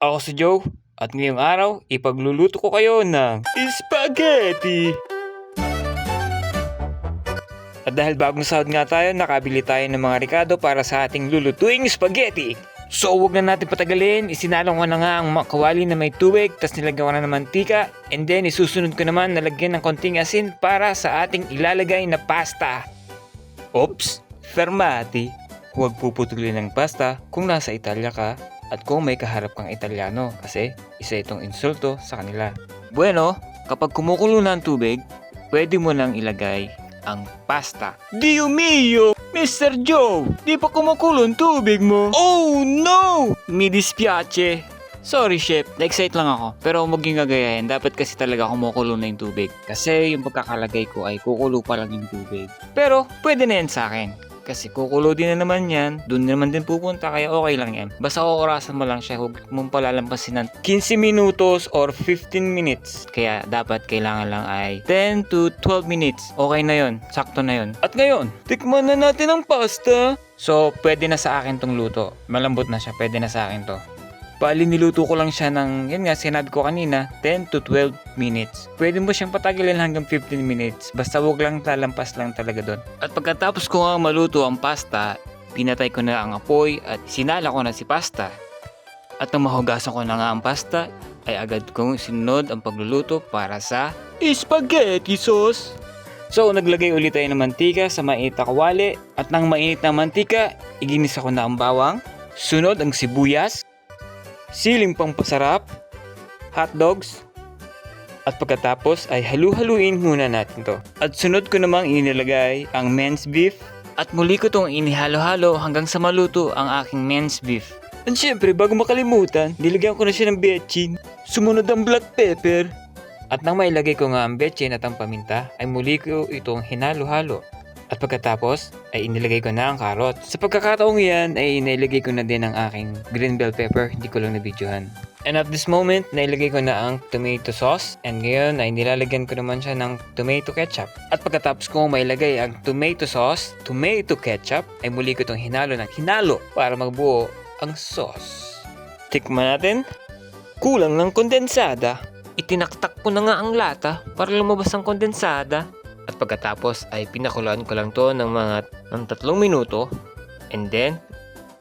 Ako si Joe at ngayong araw ipagluluto ko kayo ng spaghetti. At dahil bagong sahod nga tayo, nakabili tayo ng mga ricado para sa ating lulutuing spaghetti. So huwag na natin patagalin, isinalong ko na nga ang kawali na may tubig, tas nilagyan ko na ng mantika, and then isusunod ko naman na lagyan ng konting asin para sa ating ilalagay na pasta. Oops, fermati. Huwag puputulin ng pasta kung nasa Italia ka at kung may kaharap kang Italiano kasi isa itong insulto sa kanila. Bueno, kapag kumukulo na ang tubig, pwede mo nang ilagay ang pasta. Dio mio! Mr. Joe! Di pa kumukulo ang tubig mo? Oh no! Mi dispiace. Sorry chef, na-excite lang ako. Pero maging gagayahin, dapat kasi talaga kumukulo na yung tubig. Kasi yung pagkakalagay ko ay kukulo pa lang yung tubig. Pero pwede na yan sa akin. Kasi kukulo din na naman yan, doon naman din pupunta, kaya okay lang yan. Basta kukurasan mo lang siya, huwag mong palalampasin ng 15 minutos or 15 minutes. Kaya dapat kailangan lang ay 10 to 12 minutes. Okay na yon, sakto na yon. At ngayon, tikman na natin ang pasta. So, pwede na sa akin tong luto. Malambot na siya, pwede na sa akin to. Bali, niluto ko lang siya ng, yun nga, sinabi ko kanina, 10 to 12 minutes. Pwede mo siyang patagilin hanggang 15 minutes. Basta huwag lang talampas lang talaga doon. At pagkatapos ko nga maluto ang pasta, pinatay ko na ang apoy at sinala ko na si pasta. At nang mahugasan ko na nga ang pasta, ay agad kong sinunod ang pagluluto para sa spaghetti sauce. So, naglagay ulit tayo ng mantika sa mainit na kawali. At nang mainit na mantika, iginisa ko na ang bawang. Sunod ang sibuyas, siling pampasarap, hotdogs, at pagkatapos ay halu-haluin muna natin to. At sunod ko namang inilagay ang minced beef at muli ko itong inihalo-halo hanggang sa maluto ang aking minced beef. At syempre bago makalimutan, nilagyan ko na siya ng betchin. Sumunod ang black pepper. At nang mailagay ko nga ang betchin at ang paminta, ay muli ko itong hinalo-halo. At pagkatapos ay inilagay ko na ang carrot. Sa pagkakataong yan ay nailagay ko na din ang aking green bell pepper, hindi ko lang nabidyohan. And at this moment, nailagay ko na ang tomato sauce. And ngayon ay nilalagyan ko naman siya ng tomato ketchup. At pagkatapos ko mailagay ang tomato sauce, tomato ketchup, ay muli ko itong hinalo ng hinalo para magbuo ang sauce. Tikman natin. Kulang ng kondensada. Itinaktak ko na nga ang lata para lumabas ang kondensada. At pagkatapos ay pinakuloan ko lang to ng 3 minuto. And then,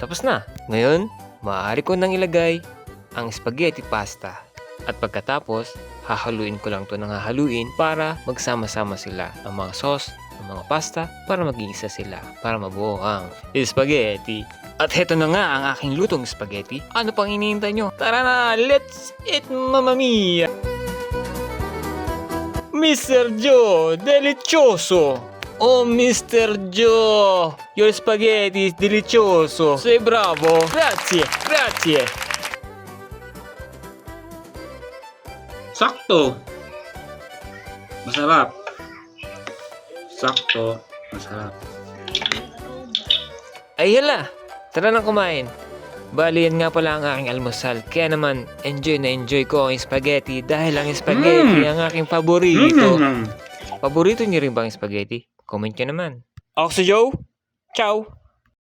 tapos na. Ngayon, maaari ko nang ilagay ang spaghetti pasta. At pagkatapos, hahaluin ko lang to ng hahaluin para magsama-sama sila ang mga sauce, ang mga pasta, para mag-iisa sila, para mabuo ang spaghetti. At heto na nga ang aking lutong spaghetti. Ano pang hinihintay nyo? Tara na, let's eat, mamma mia! Mr. Joe, delicioso! Oh, Mr. Joe, your spaghetti is delicioso. Sei bravo. Grazie, grazie. Sakto. Masarap. Sakto. Masarap. Ay hala, tara na kumain. Bali, yan nga pala ang aking almusal. Kaya naman, enjoy na enjoy ko ang spaghetti dahil ang spaghetti ang aking paborito. Paborito niyo rin ba ang spaghetti? Comment nyo naman. Ako si Joe. Ciao!